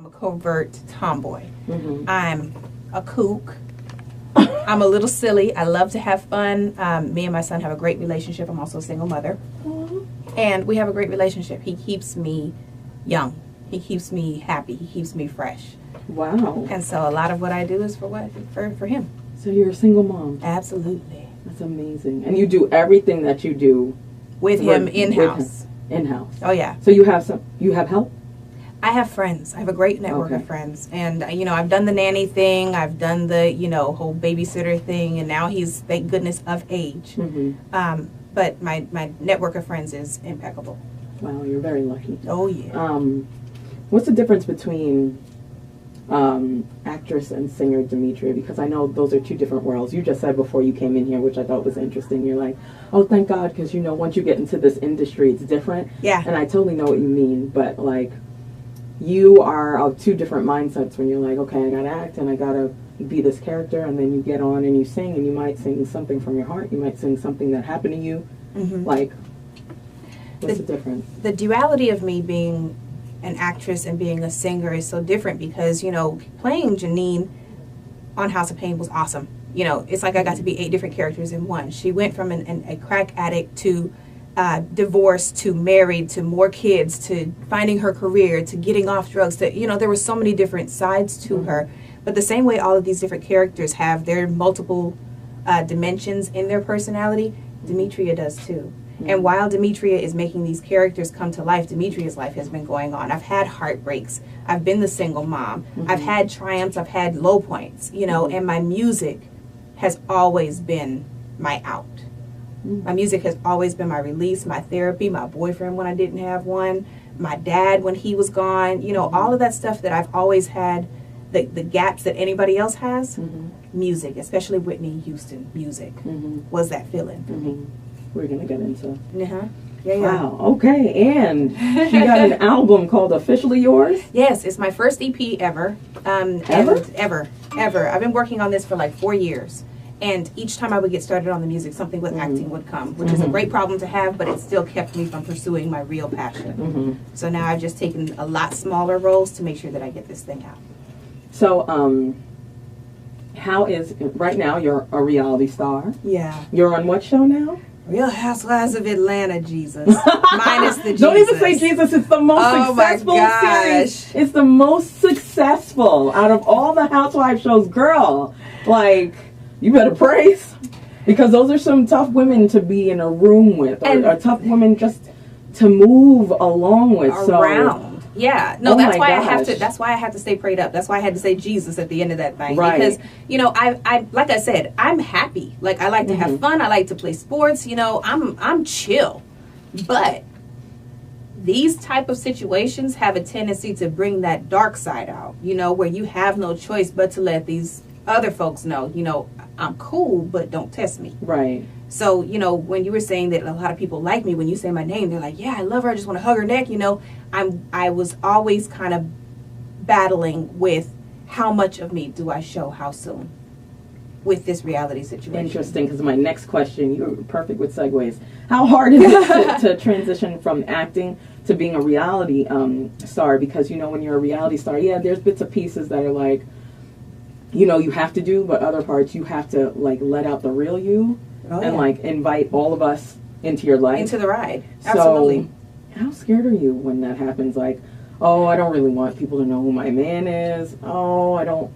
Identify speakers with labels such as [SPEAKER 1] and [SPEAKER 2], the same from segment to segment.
[SPEAKER 1] I'm a covert tomboy.
[SPEAKER 2] Mm-hmm.
[SPEAKER 1] I'm a kook. I'm a little silly. I love to have fun. Me and my son have a great relationship. I'm also a single mother. And we have a great relationship. He keeps me young. He keeps me happy. He keeps me fresh.
[SPEAKER 2] Wow.
[SPEAKER 1] And so a lot of what I do is for him.
[SPEAKER 2] So you're a single mom.
[SPEAKER 1] Absolutely.
[SPEAKER 2] That's amazing. And you do everything that you do
[SPEAKER 1] With him in-house.
[SPEAKER 2] In-house.
[SPEAKER 1] Oh, yeah.
[SPEAKER 2] So you have help?
[SPEAKER 1] I have friends. I have a great network of friends. And, I've done the nanny thing. I've done the, whole babysitter thing. And now he's, thank goodness, of age.
[SPEAKER 2] Mm-hmm.
[SPEAKER 1] But my network of friends is impeccable.
[SPEAKER 2] Wow, you're very lucky.
[SPEAKER 1] Oh, yeah.
[SPEAKER 2] What's the difference between actress and singer Demetria? Because I know those are two different worlds. You just said before you came in here, which I thought was interesting. You're like, oh, thank God, because, once you get into this industry, it's different.
[SPEAKER 1] Yeah.
[SPEAKER 2] And I totally know what you mean. But, you are of two different mindsets when you're like, okay, I got to act and I got to be this character. And then you get on and you sing, and you might sing something from your heart. You might sing something that happened to you.
[SPEAKER 1] Mm-hmm.
[SPEAKER 2] What's the difference? The
[SPEAKER 1] duality of me being an actress and being a singer is so different because, playing Janine on House of Pain was awesome. It's like I got to be 8 different characters in one. She went from a crack addict to divorced to married to more kids to finding her career to getting off drugs to, there were so many different sides to her. But the same way all of these different characters have their multiple dimensions in their personality, Demetria does too. And while Demetria is making these characters come to life, Demetria's life has been going on. I've had heartbreaks. I've been the single mom. I've had triumphs. I've had low points, and my music has always been my out. My music has always been my release, my therapy, my boyfriend when I didn't have one, my dad when he was gone, all of that stuff that I've always had, the gaps that anybody else has, music, especially Whitney Houston music, was that feeling for me.
[SPEAKER 2] We're going to get into.
[SPEAKER 1] Yeah.
[SPEAKER 2] Wow. Okay. And she got an album called Officially Yours?
[SPEAKER 1] Yes. It's my first EP ever.
[SPEAKER 2] Ever?
[SPEAKER 1] Ever. I've been working on this for like 4 years. And each time I would get started on the music, something with acting would come, which is a great problem to have, but it still kept me from pursuing my real passion. So now I've just taken a lot smaller roles to make sure that I get this thing out.
[SPEAKER 2] So, how is, right now you're a reality star.
[SPEAKER 1] Yeah.
[SPEAKER 2] You're on what show now?
[SPEAKER 1] Real Housewives of Atlanta, Jesus. Minus the Jesus.
[SPEAKER 2] Don't even say Jesus. It's the most successful series. It's the most successful out of all the Housewives shows. Girl, you better praise. Because those are some tough women to be in a room with. Or tough women just to move along with.
[SPEAKER 1] Around. Yeah. No, that's why I have to stay prayed up. That's why I had to say Jesus at the end of that thing.
[SPEAKER 2] Right.
[SPEAKER 1] Because, I like I said, I'm happy. I like to have fun. I like to play sports. I'm chill. But these type of situations have a tendency to bring that dark side out, where you have no choice but to let these other folks know, I'm cool, but don't test me.
[SPEAKER 2] Right.
[SPEAKER 1] So, when you were saying that a lot of people like me, when you say my name, they're like, yeah, I love her. I just want to hug her neck. I was always kind of battling with how much of me do I show how soon with this reality situation.
[SPEAKER 2] Interesting, because my next question, you're perfect with segues. How hard is it to transition from acting to being a reality star? Because, when you're a reality star, there's bits and pieces that are you have to do, but other parts you have to let out the real you. And invite all of us into your life.
[SPEAKER 1] Into the ride. Absolutely.
[SPEAKER 2] So, how scared are you when that happens? Oh, I don't really want people to know who my man is. Oh, I don't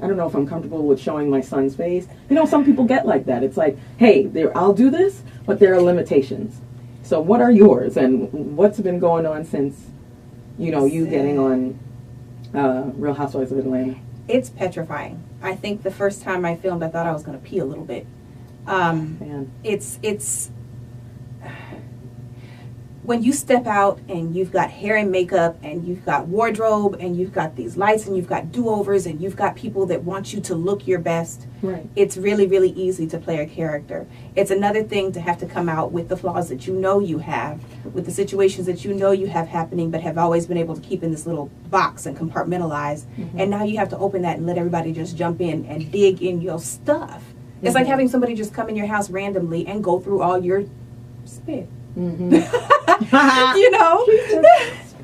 [SPEAKER 2] know if I'm comfortable with showing my son's face. Some people get like that. It's hey, I'll do this, but there are limitations. So what are yours, and what's been going on since, you getting on Real Housewives of Atlanta?
[SPEAKER 1] It's petrifying. I think the first time I filmed, I thought I was going to pee a little bit. It's when you step out and you've got hair and makeup and you've got wardrobe and you've got these lights and you've got do-overs and you've got people that want you to look your best.
[SPEAKER 2] Right.
[SPEAKER 1] It's really, really easy to play a character. It's another thing to have to come out with the flaws that you have, with the situations that you have happening but have always been able to keep in this little box and compartmentalize. And now you have to open that and let everybody just jump in and dig in your stuff. It's like having somebody just come in your house randomly and go through all your spit.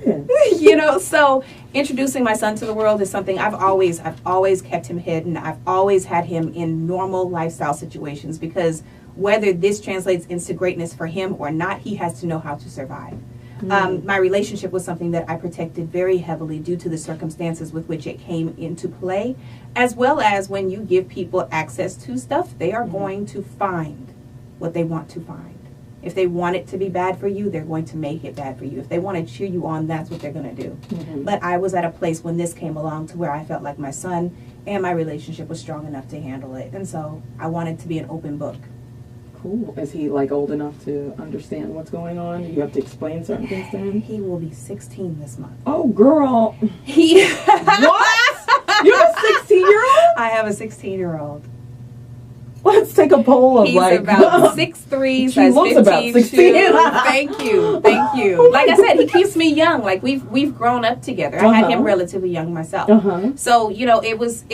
[SPEAKER 1] You know, so introducing my son to the world is something I've always kept him hidden. I've always had him in normal lifestyle situations, because whether this translates into greatness for him or not, he has to know how to survive. My relationship was something that I protected very heavily due to the circumstances with which it came into play, as well as when you give people access to stuff, they are going to find what they want to find. If they want it to be bad for you, they're going to make it bad for you. If they want to cheer you on, that's what they're going to do. But I was at a place when this came along to where I felt like my son and my relationship was strong enough to handle it. And so I wanted to be an open book.
[SPEAKER 2] Cool. Is he like old enough to understand what's going on? Do you have to explain certain things to him?
[SPEAKER 1] He will be 16 this month.
[SPEAKER 2] Oh, girl.
[SPEAKER 1] What?
[SPEAKER 2] You have a 16-year-old?
[SPEAKER 1] I have a 16-year-old.
[SPEAKER 2] Let's take a poll of
[SPEAKER 1] He's
[SPEAKER 2] like
[SPEAKER 1] about 6'3",
[SPEAKER 2] she looks about 16.
[SPEAKER 1] Thank you.
[SPEAKER 2] Oh
[SPEAKER 1] Like I
[SPEAKER 2] God.
[SPEAKER 1] said, he keeps me young. Like we've grown up together. I had him relatively young myself. So, you know, it was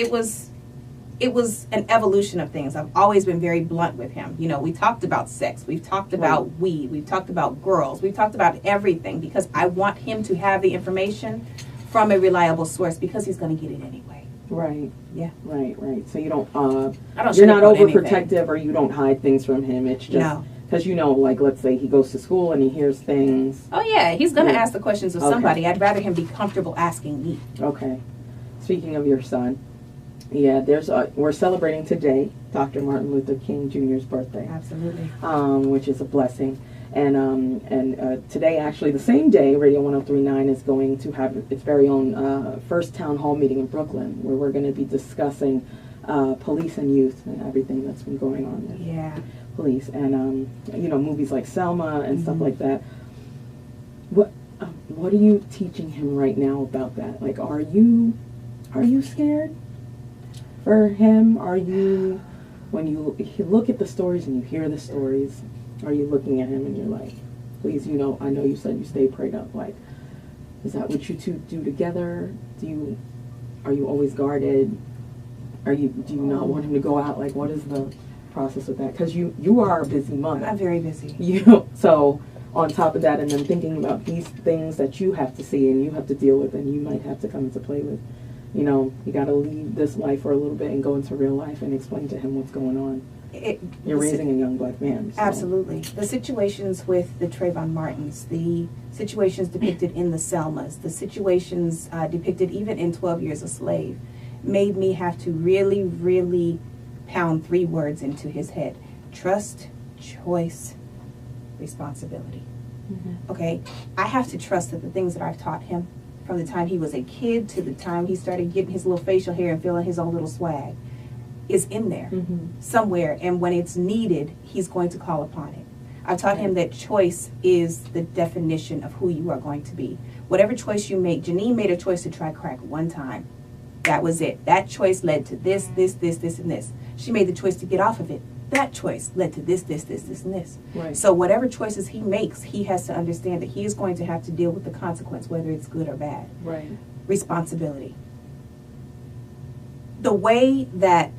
[SPEAKER 1] an evolution of things. I've always been very blunt with him. You know, we talked about sex. We've talked about weed. We've talked about girls. We've talked about everything, because I want him to have the information from a reliable source, because he's going to get it anyway.
[SPEAKER 2] Right.
[SPEAKER 1] Yeah.
[SPEAKER 2] Right. So you don't.
[SPEAKER 1] I don't.
[SPEAKER 2] You're not
[SPEAKER 1] sugarcoat
[SPEAKER 2] overprotective,
[SPEAKER 1] anything.
[SPEAKER 2] or you don't hide things from him. It's just
[SPEAKER 1] No.
[SPEAKER 2] because, you know, like, let's say he goes to school and he hears things.
[SPEAKER 1] Oh yeah, he's going to
[SPEAKER 2] Yeah.
[SPEAKER 1] ask the questions of
[SPEAKER 2] Okay.
[SPEAKER 1] somebody. I'd rather him be comfortable asking me.
[SPEAKER 2] Okay. Speaking of your son, yeah, we're celebrating today Dr. Martin Luther King Jr.'s birthday.
[SPEAKER 1] Absolutely.
[SPEAKER 2] Which is a blessing. And today, actually, the same day, Radio 103.9 is going to have its very own first town hall meeting in Brooklyn, where we're going to be discussing police and youth and everything that's been going on with police. And, you know, movies like Selma and stuff like that. What are you teaching him right now about that? Like, are you scared for him? Are you, when you look at the stories and you hear the stories, are you looking at him and you're like, please, you know, I know you said you stay prayed up. Like, is that what you two do together? Are you always guarded? Do you not want him to go out? Like, what is the process with that? Because you are a busy mother.
[SPEAKER 1] I'm very busy.
[SPEAKER 2] So on top of that, and then thinking about these things that you have to see and you have to deal with and you might have to come into play with, you know, you got to leave this life for a little bit and go into real life and explain to him what's going on. You're raising a young black man. So.
[SPEAKER 1] Absolutely. The situations with the Trayvon Martins, the situations depicted in the Selmas, the situations depicted even in 12 Years a Slave, made me have to really, really pound 3 words into his head. Trust, choice, responsibility. Okay? I have to trust that the things that I've taught him, from the time he was a kid to the time he started getting his little facial hair and feeling his own little swag, is in there somewhere, and when it's needed, he's going to call upon it. I taught him that choice is the definition of who you are going to be. Whatever choice you make, Janine made a choice to try crack one time. That was it. That choice led to this, and this. She made the choice to get off of it. That choice led to this, and this.
[SPEAKER 2] Right.
[SPEAKER 1] So whatever choices he makes, he has to understand that he is going to have to deal with the consequence, whether it's good or bad.
[SPEAKER 2] Right.
[SPEAKER 1] Responsibility. The way that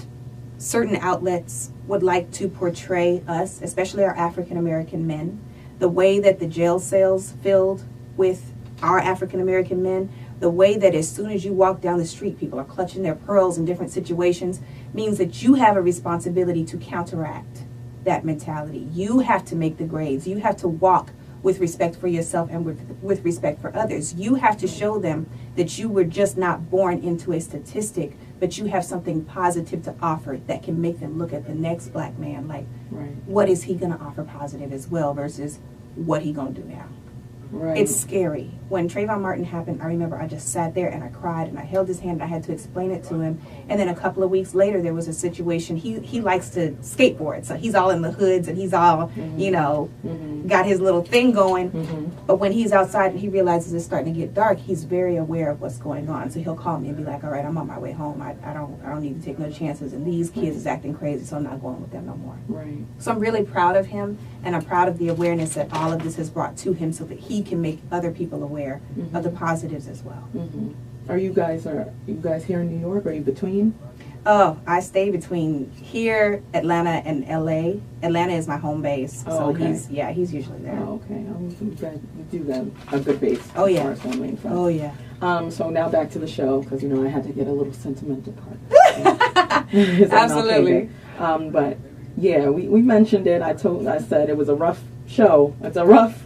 [SPEAKER 1] certain outlets would like to portray us, especially our African American men, the way that the jail cells filled with our African American men, the way that as soon as you walk down the street, people are clutching their pearls in different situations, means that you have a responsibility to counteract that mentality. You have to make the grades. You have to walk with respect for yourself and with respect for others. You have to show them that you were just not born into a statistic, but you have something positive to offer that can make them look at the next black man like, what is he going to offer positive as well versus what he going to do now?
[SPEAKER 2] Right.
[SPEAKER 1] It's scary. When Trayvon Martin happened, I remember I just sat there and I cried and I held his hand and I had to explain it to him. And then a couple of weeks later, there was a situation. He likes to skateboard, so he's all in the hoods and he's all, you know, got his little thing going. But when he's outside and he realizes it's starting to get dark, he's very aware of what's going on. So he'll call me and be like, all right, I'm on my way home. I don't need to take no chances. And these kids is acting crazy, so I'm not going with them no more.
[SPEAKER 2] Right.
[SPEAKER 1] So I'm really proud of him, and I'm proud of the awareness that all of this has brought to him so that he can make other people aware of the positives as well.
[SPEAKER 2] Are you guys here in New York? Are you between?
[SPEAKER 1] Oh, I stay between here, Atlanta, and LA. Atlanta is my home base,
[SPEAKER 2] Oh,
[SPEAKER 1] so
[SPEAKER 2] okay.
[SPEAKER 1] he's usually there.
[SPEAKER 2] Oh, okay. You do got a good base.
[SPEAKER 1] Oh, yeah.
[SPEAKER 2] As far as family and friends.
[SPEAKER 1] Oh yeah.
[SPEAKER 2] So now back to the show, because I had to get a little sentimental part.
[SPEAKER 1] Absolutely.
[SPEAKER 2] But yeah, we mentioned it. I said it was a rough show. It's a rough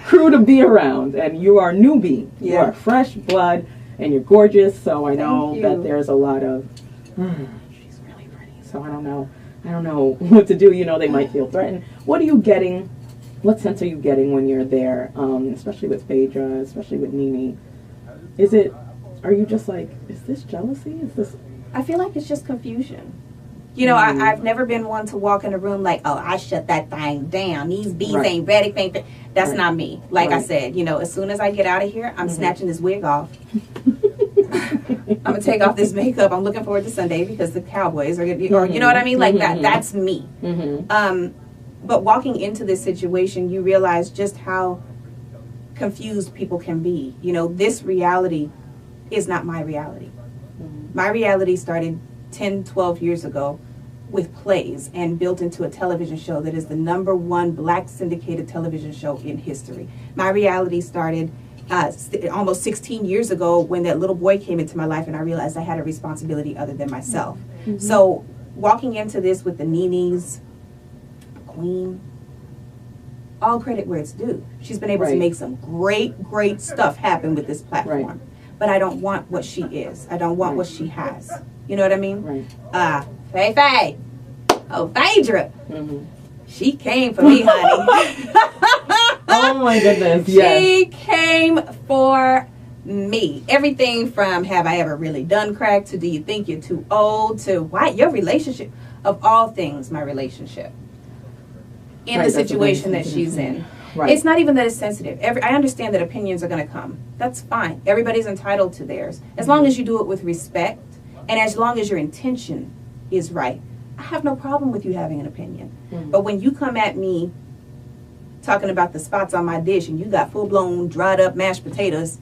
[SPEAKER 2] crew to be around, and you are newbie.
[SPEAKER 1] Yeah.
[SPEAKER 2] You are fresh blood, and you're gorgeous. So I know
[SPEAKER 1] Thank you.
[SPEAKER 2] that there's a lot of. She's really pretty. So I don't know what to do. They might feel threatened. What are you getting? What sense are you getting when you're there, especially with Phaedra, especially with Nene? Are you just like, is this jealousy? Is this...
[SPEAKER 1] I feel like it's just confusion. I've never been one to walk in a room like, oh, I shut that thing down. These bees ain't ready. That's
[SPEAKER 2] Right.
[SPEAKER 1] not me. Like I
[SPEAKER 2] Right.
[SPEAKER 1] said, as soon as I get out of here, I'm snatching this wig off. I'm going to take off this makeup. I'm looking forward to Sunday because the Cowboys are going to, or you know what I mean? Like that's me. But walking into this situation, you realize just how confused people can be. This reality is not my reality. My reality started 10, 12 years ago with plays and built into a television show that is the #1 black syndicated television show in history. My reality started almost 16 years ago when that little boy came into my life and I realized I had a responsibility other than myself. So walking into this with the Nenes, Queen, all credit where it's due. She's been able to make some great stuff happen with this platform.
[SPEAKER 2] Right.
[SPEAKER 1] But I don't want what she is. I don't want what she has. You know what I mean?
[SPEAKER 2] Right.
[SPEAKER 1] Faye. Oh, Phaedra. She came for me, honey.
[SPEAKER 2] Oh my goodness. Yes.
[SPEAKER 1] She came for me. Everything from have I ever really done crack to do you think you're too old to why your relationship. Of all things, my relationship. In the situation that she's in.
[SPEAKER 2] Right.
[SPEAKER 1] It's not even that it's sensitive. I understand that opinions are going to come. That's fine. Everybody's entitled to theirs. As long as you do it with respect and as long as your intention is right. I have no problem with you having an opinion. But when you come at me talking about the spots on my dish and you got full-blown dried up mashed potatoes,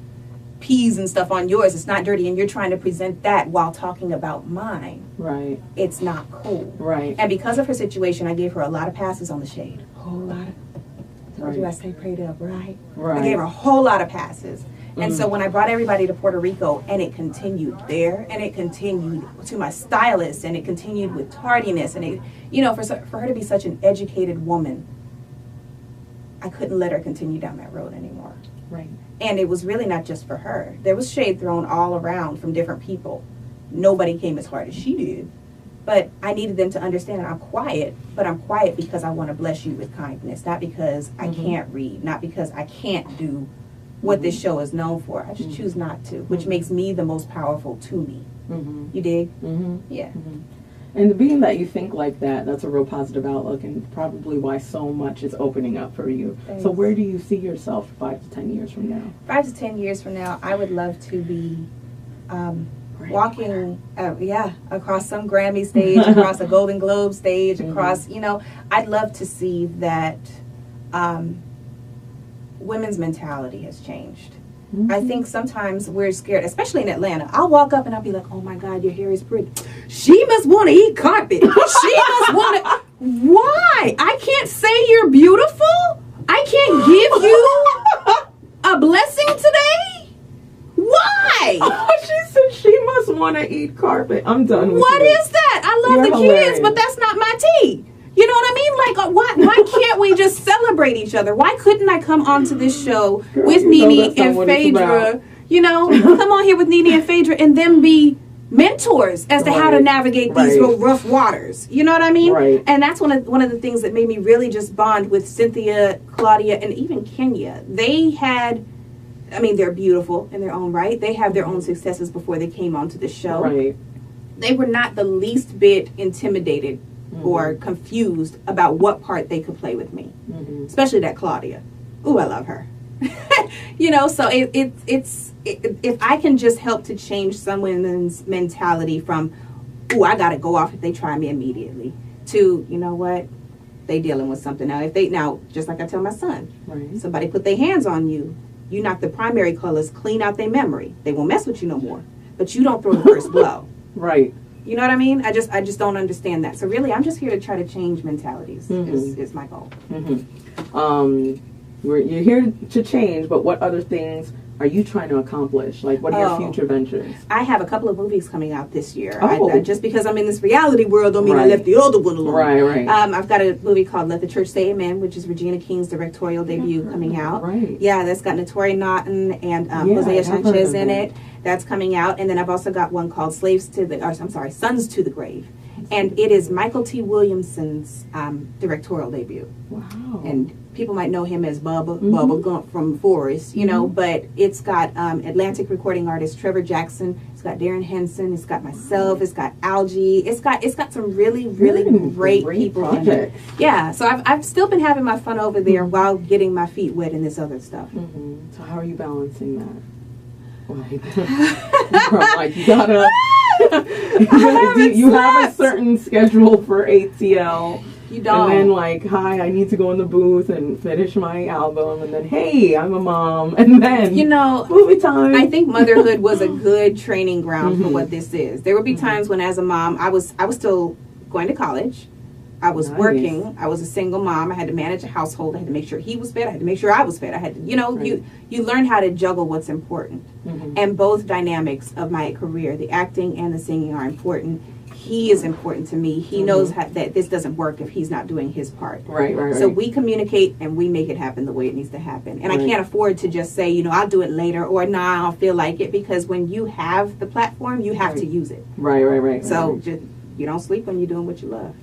[SPEAKER 1] peas and stuff on yours, it's not dirty, and you're trying to present that while talking about mine.
[SPEAKER 2] Right.
[SPEAKER 1] It's not cool.
[SPEAKER 2] Right.
[SPEAKER 1] And because of her situation, I gave her a lot of passes on the shade. A whole lot of. Told you I stay prayed up, right?
[SPEAKER 2] Right.
[SPEAKER 1] I gave her a whole lot of passes. And so when I brought everybody to Puerto Rico, and it continued there, and it continued to my stylist, and it continued with tardiness, and it, for her to be such an educated woman, I couldn't let her continue down that road anymore.
[SPEAKER 2] Right.
[SPEAKER 1] And it was really not just for her. There was shade thrown all around from different people. Nobody came as hard as she did. But I needed them to understand that I'm quiet, but I'm quiet because I want to bless you with kindness, not because I can't read, not because I can't do what this show is known for. I just choose not to, which makes me the most powerful to me. You dig? Yeah.
[SPEAKER 2] And being that you think like that, that's a real positive outlook and probably why so much is opening up for you.
[SPEAKER 1] Thanks.
[SPEAKER 2] So where do you see yourself 5 to 10 years from now?
[SPEAKER 1] 5 to 10 years from now, I would love to be walking, across some Grammy stage, across a Golden Globe stage, across, I'd love to see that women's mentality has changed. I think sometimes we're scared, especially in Atlanta. I'll walk up and I'll be like, oh my God, your hair is pretty. She must want to eat carpet. She must want to. Why? I can't say you're beautiful? I can't give you a blessing today? Why?
[SPEAKER 2] She said she must want to eat carpet. I'm done with
[SPEAKER 1] What
[SPEAKER 2] you.
[SPEAKER 1] is that? I love
[SPEAKER 2] You're
[SPEAKER 1] the
[SPEAKER 2] hilarious.
[SPEAKER 1] kids, but that's not my tea. You know what I mean? Like, why can't we just celebrate each other? Why couldn't I come onto this show
[SPEAKER 2] Girl,
[SPEAKER 1] with
[SPEAKER 2] you know
[SPEAKER 1] Nene
[SPEAKER 2] that's not
[SPEAKER 1] and
[SPEAKER 2] what it's
[SPEAKER 1] Phaedra?
[SPEAKER 2] about.
[SPEAKER 1] Come on here with Nene and Phaedra and them be mentors as to how to
[SPEAKER 2] Right.
[SPEAKER 1] navigate these
[SPEAKER 2] Right.
[SPEAKER 1] real rough waters. You know what I mean?
[SPEAKER 2] Right.
[SPEAKER 1] And that's one of the things that made me really just bond with Cynthia, Claudia, and even Kenya. They had, they're beautiful in their own right. They have their own successes before they came onto the show.
[SPEAKER 2] Right.
[SPEAKER 1] They were not the least bit intimidated or confused about what part they could play with me, especially that Claudia. Ooh, I love her. So it's if I can just help to change someone's mentality from, ooh, I gotta go off if they try me immediately, to, you know what, they dealing with something now. Just like I tell my son, somebody put their hands on you, you knock the primary colors clean out their memory. They won't mess with you no more, but you don't throw the first blow.
[SPEAKER 2] Right.
[SPEAKER 1] You know what I mean? I just don't understand that. So really, I'm just here to try to change mentalities. Is my goal.
[SPEAKER 2] You're here to change, but what other things are you trying to accomplish? Like, what are your future ventures?
[SPEAKER 1] I have a couple of movies coming out this year.
[SPEAKER 2] Oh.
[SPEAKER 1] Just because I'm in this reality world don't mean I left the other one alone.
[SPEAKER 2] Right.
[SPEAKER 1] I've got a movie called Let the Church Say Amen, which is Regina King's directorial debut coming out.
[SPEAKER 2] Right.
[SPEAKER 1] Yeah, that's got Notori Naughton and Hosea Sanchez in it. That's coming out. And then I've also got one called Sons to the Grave. And it is Michael T. Williamson's directorial debut.
[SPEAKER 2] Wow.
[SPEAKER 1] And people might know him as Bubba Gump from Forrest, you know, but it's got Atlantic recording artist Trevor Jackson, it's got Darren Henson, it's got myself, it's got Algie, it's got some really great people in it. Yeah, so I've still been having my fun over there while getting my feet wet in this other stuff.
[SPEAKER 2] So how are you balancing that? Like you gotta you have a certain schedule for ATL.
[SPEAKER 1] You don't.
[SPEAKER 2] And then like, hi, I need to go in the booth and finish my album, and then hey, I'm a mom, and then movie time.
[SPEAKER 1] I think motherhood was a good training ground for what this is. There would be times when, as a mom, I was still going to college. I was working. I was a single mom. I had to manage a household. I had to make sure he was fed. I had to make sure I was fed. I had to, you learn how to juggle what's important. And both dynamics of my career, the acting and the singing, are important. He is important to me. He knows that this doesn't work if he's not doing his part.
[SPEAKER 2] Right.
[SPEAKER 1] So we communicate and we make it happen the way it needs to happen. And I can't afford to just say, I'll do it later, or nah, I don't feel like it, because when you have the platform, you have to use it.
[SPEAKER 2] Right.
[SPEAKER 1] So just, you don't sleep when you're doing what you love.